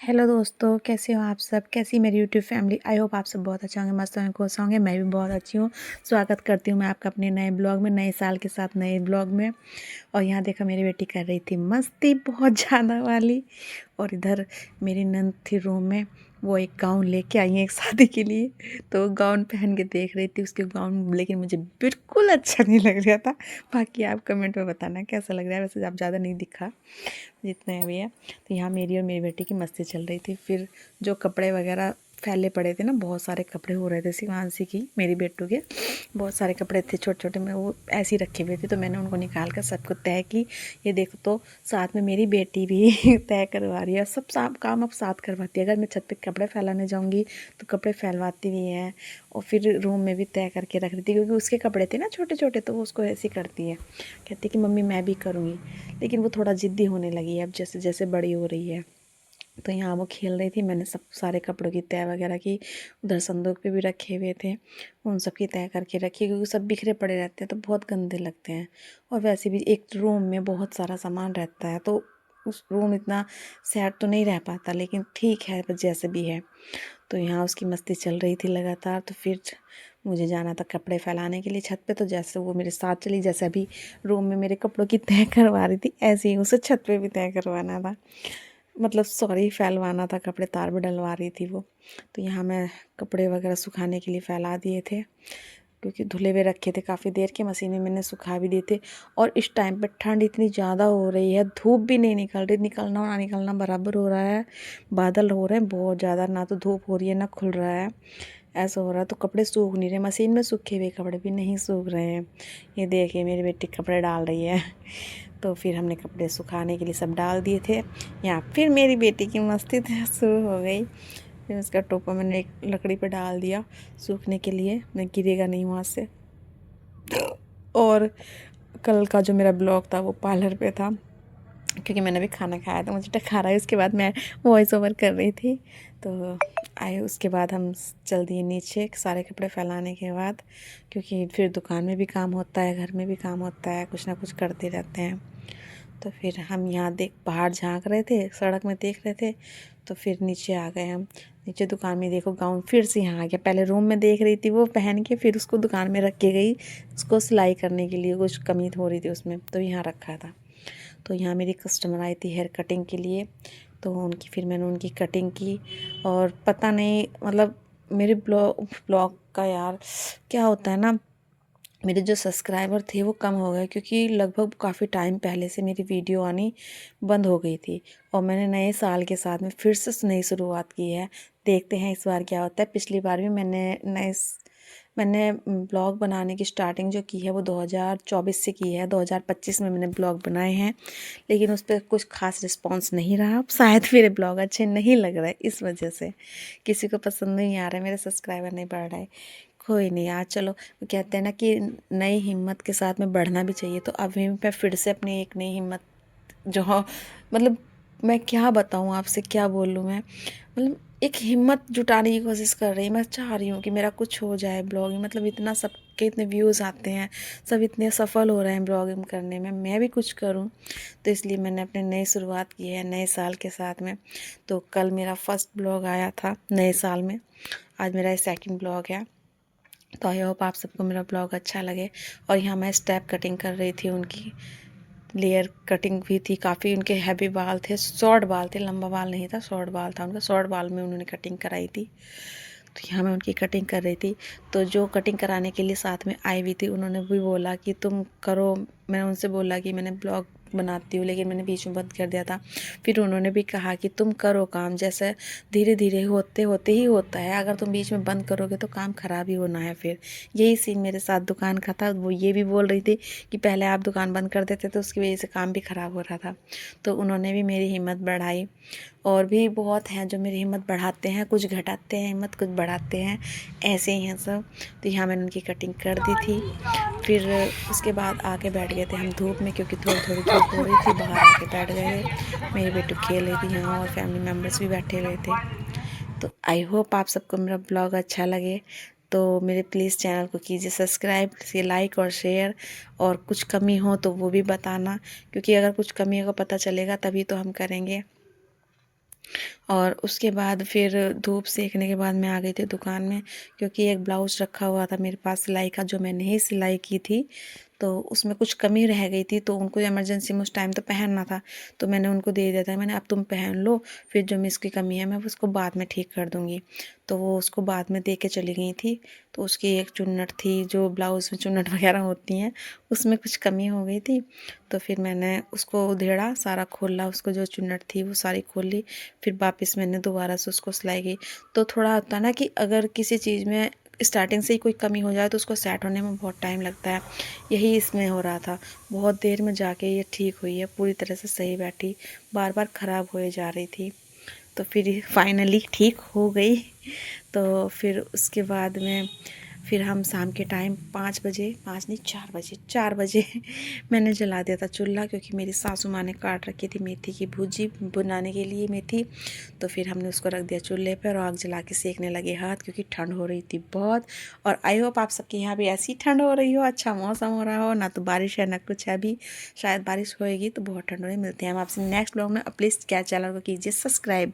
Hello दोस्तों, कैसे हो आप सब? कैसी मेरी यूट्यूब फैमिली? आई होप आप सब बहुत अच्छे होंगे, मस्त होंगे, खुश होंगे। मैं भी बहुत अच्छी हूँ। स्वागत करती हूँ मैं आपका अपने नए ब्लॉग में, नए साल के साथ नए ब्लॉग में। और यहाँ देखा मेरी बेटी कर रही थी मस्ती बहुत ज़्यादा वाली। और इधर मेरी नंद थी रूम में, वो एक गाउन लेके आई है एक शादी के लिए, तो गाउन पहन के देख रही थी उसके गाउन, लेकिन मुझे बिल्कुल अच्छा नहीं लग रहा था। बाकी आप कमेंट में बताना कैसा लग रहा है। वैसे आप ज़्यादा नहीं दिखा जितने भी है। तो यहाँ मेरी और मेरी बेटी की मस्ती चल रही थी। फिर जो कपड़े वगैरह फैले पड़े थे ना, बहुत सारे कपड़े हो रहे थे शिवांशी की, मेरी बेटू के बहुत सारे कपड़े थे छोटे छोटे में, वो ऐसे ही रखे हुए थे। तो मैंने उनको निकाल कर सबको तय की। ये देखो, तो साथ में मेरी बेटी भी तय करवा रही है। सब काम अब साथ करवाती है। अगर मैं छत पे कपड़े फैलाने जाऊँगी तो कपड़े फैलवाती भी है। और फिर रूम में भी तय करके रख रही थी, क्योंकि उसके कपड़े थे ना छोटे छोटे, तो वो उसको ऐसे ही करती है, कहती कि मम्मी मैं भी करूँगी। लेकिन वो थोड़ा ज़िद्दी होने लगी है अब, जैसे जैसे बड़ी हो रही है। तो यहाँ वो खेल रही थी, मैंने सब सारे कपड़ों की तय वगैरह की। उधर संदूक पे भी रखे हुए थे, उन सब की तय करके रखी, क्योंकि सब बिखरे पड़े रहते हैं तो बहुत गंदे लगते हैं। और वैसे भी एक रूम में बहुत सारा सामान रहता है, तो उस रूम इतना सेट तो नहीं रह पाता, लेकिन ठीक है बस जैसे भी है। तो यहाँ उसकी मस्ती चल रही थी लगातार। तो फिर मुझे जाना था कपड़े फैलाने के लिए छत पे, तो जैसे वो मेरे साथ चली, जैसे अभी रूम में मेरे कपड़ों की तय करवा रही थी, ऐसे ही उसे छत पे भी तय करवाना था। मतलब सॉरी, फैलवाना था कपड़े, तार भी डलवा रही थी वो। तो यहाँ मैं कपड़े वगैरह सुखाने के लिए फैला दिए थे, क्योंकि धुले हुए रखे थे काफ़ी देर के, मशीन में मैंने सुखा भी दिए थे। और इस टाइम पे ठंड इतनी ज़्यादा हो रही है, धूप भी नहीं निकल रही, निकलना और ना निकलना बराबर हो रहा है। बादल हो रहे हैं बहुत ज़्यादा, ना तो धूप हो रही है ना खुल रहा है, ऐसा हो रहा है। तो कपड़े सूख नहीं रहे, मशीन में सूखे हुए कपड़े भी नहीं सूख रहे हैं। ये देखिए मेरी बेटी कपड़े डाल रही है। तो फिर हमने कपड़े सुखाने के लिए सब डाल दिए थे। यहाँ फिर मेरी बेटी की मस्ती तो शुरू हो गई। फिर उसका टोपा मैंने एक लकड़ी पे डाल दिया सूखने के लिए, मैं गिरेगा नहीं वहाँ से। और कल का जो मेरा ब्लॉग था वो पार्लर पे था, क्योंकि मैंने भी खाना खाया था, मुझे टखा रहा है। उसके बाद मैं वॉइस ओवर कर रही थी, तो आए उसके बाद हम चल दिए नीचे सारे कपड़े फैलाने के बाद, क्योंकि फिर दुकान में भी काम होता है, घर में भी काम होता है, कुछ ना कुछ करते रहते हैं। तो फिर हम यहाँ बाहर झांक रहे थे, सड़क में देख रहे थे, तो फिर नीचे आ गए हम। नीचे दुकान में देखो गाउन फिर से यहाँ आ गया। पहले रूम में देख रही थी वो पहन के, फिर उसको दुकान में रख के गई, उसको सिलाई करने के लिए कुछ कमी हो रही थी उसमें, तो यहाँ रखा था। तो यहाँ मेरी कस्टमर आई थी हेयर कटिंग के लिए, तो फिर मैंने उनकी कटिंग की। और पता नहीं, मतलब मेरे ब्लॉग का यार क्या होता है ना, मेरे जो सब्सक्राइबर थे वो कम हो गए, क्योंकि लगभग काफ़ी टाइम पहले से मेरी वीडियो आनी बंद हो गई थी। और मैंने नए साल के साथ में फिर से नई शुरुआत की है। देखते हैं इस बार क्या होता है। पिछली बार भी मैंने ब्लॉग बनाने की स्टार्टिंग जो की है वो 2024 से की है। 2025 में मैंने ब्लॉग बनाए हैं, लेकिन उस पर कुछ खास रिस्पांस नहीं रहा। शायद मेरे ब्लॉग अच्छे नहीं लग रहे, इस वजह से किसी को पसंद नहीं आ रहा है, मेरे सब्सक्राइबर नहीं बढ़ रहे। कोई नहीं यार, चलो। वो कहते हैं ना कि नई हिम्मत के साथ में बढ़ना भी चाहिए। तो अभी मैं फिर से अपनी एक नई हिम्मत जो मतलब मैं क्या बताऊँ आपसे, क्या बोलूँ मैं, मतलब एक हिम्मत जुटाने की कोशिश कर रही। मैं चाह रही हूँ कि मेरा कुछ हो जाए ब्लॉगिंग, मतलब इतना सबके इतने व्यूज़ आते हैं, सब इतने सफल हो रहे हैं ब्लॉगिंग करने में, मैं भी कुछ करूँ। तो इसलिए मैंने अपनी नई शुरुआत की है नए साल के साथ में। तो कल मेरा फर्स्ट ब्लॉग आया था नए साल में, आज मेरा सेकंड ब्लॉग है। तो आई होप आप सबको मेरा ब्लॉग अच्छा लगे। और यहाँ मैं स्टेप कटिंग कर रही थी, उनकी लेयर कटिंग भी थी। काफ़ी उनके हैवी बाल थे, शॉर्ट बाल थे, लंबा बाल नहीं था, शॉर्ट बाल था उनका। शॉर्ट बाल में उन्होंने कटिंग कराई थी, तो यहाँ मैं उनकी कटिंग कर रही थी। तो जो कटिंग कराने के लिए साथ में आई हुई थी, उन्होंने भी बोला कि तुम करो। मैंने उनसे बोला कि मैंने ब्लॉग बनाती हूँ, लेकिन मैंने बीच में बंद कर दिया था। फिर उन्होंने भी कहा कि तुम करो काम, जैसे धीरे धीरे होते होते ही होता है, अगर तुम बीच में बंद करोगे तो काम ख़राब ही होना है। फिर यही सीन मेरे साथ दुकान का था। वो ये भी बोल रही थी कि पहले आप दुकान बंद कर देते तो उसकी वजह से काम भी ख़राब हो रहा था। तो उन्होंने भी मेरी हिम्मत बढ़ाई। और भी बहुत हैं जो मेरी हिम्मत बढ़ाते हैं, कुछ घटाते हैं हिम्मत, कुछ बढ़ाते हैं, ऐसे ही हैं सब। तो यहाँ मैंने उनकी कटिंग कर दी थी। फिर उसके बाद आके बैठ गए थे हम धूप में, क्योंकि थोड़ी थोड़ी धूप हो रही थी, बाहर आके बैठ गए थे। मेरी बेटी खेल रही थी यहाँ, और फैमिली मेम्बर्स भी बैठे हुए थे। तो आई होप आप सबको मेरा ब्लॉग अच्छा लगे। तो मेरे प्लीज़ चैनल को कीजिए सब्सक्राइब, से लाइक और शेयर। और कुछ कमी हो तो वो भी बताना, क्योंकि अगर कुछ कमी का पता चलेगा तभी तो हम करेंगे। और उसके बाद फिर धूप सेकने के बाद मैं आ गई थी दुकान में, क्योंकि एक ब्लाउज़ रखा हुआ था मेरे पास सिलाई का, जो मैं नहीं सिलाई की थी, तो उसमें कुछ कमी रह गई थी, तो उनको इमरजेंसी में उस टाइम तो पहनना था, तो मैंने उनको दे दिया था। मैंने अब तुम पहन लो, फिर जो मैं इसकी कमी है मैं उसको बाद में ठीक कर दूँगी। तो वो उसको बाद में दे के चली गई थी। तो उसकी एक चुन्नट थी, जो ब्लाउज़ में चुन्नट वगैरह होती हैं, उसमें कुछ कमी हो गई थी। तो फिर मैंने उसको उधेड़ा, सारा खोला, उसको जो चुन्नट थी वो सारी खोल ली। फिर वापस मैंने दोबारा से उसको सिलाई की। तो थोड़ा होता है ना कि अगर किसी चीज़ में स्टार्टिंग से ही कोई कमी हो जाए तो उसको सेट होने में बहुत टाइम लगता है। यही इसमें हो रहा था, बहुत देर में जाके ये ठीक हुई है, पूरी तरह से सही बैठी, बार बार ख़राब होए जा रही थी। तो फिर फाइनली ठीक हो गई। तो फिर उसके बाद में फिर हम शाम के टाइम 5 बजे, 5 नहीं 4 बजे मैंने जला दिया था चूल्हा, क्योंकि मेरी सासू माँ ने काट रखी थी मेथी की भुजी बनाने के लिए मेथी। तो फिर हमने उसको रख दिया चूल्हे पर और आग जला के सेकने लगे हाथ, क्योंकि ठंड हो रही थी बहुत। और आई होप आप सबके यहाँ भी ऐसी ठंड हो रही हो, अच्छा मौसम हो रहा हो, ना तो बारिश है ना कुछ है। अभी शायद बारिश होएगी तो बहुत ठंड हो रही। मिलते हैं हम आपसे नेक्स्ट ब्लॉग में। प्लीज़ क्या चैनल को कीजिए सब्सक्राइब।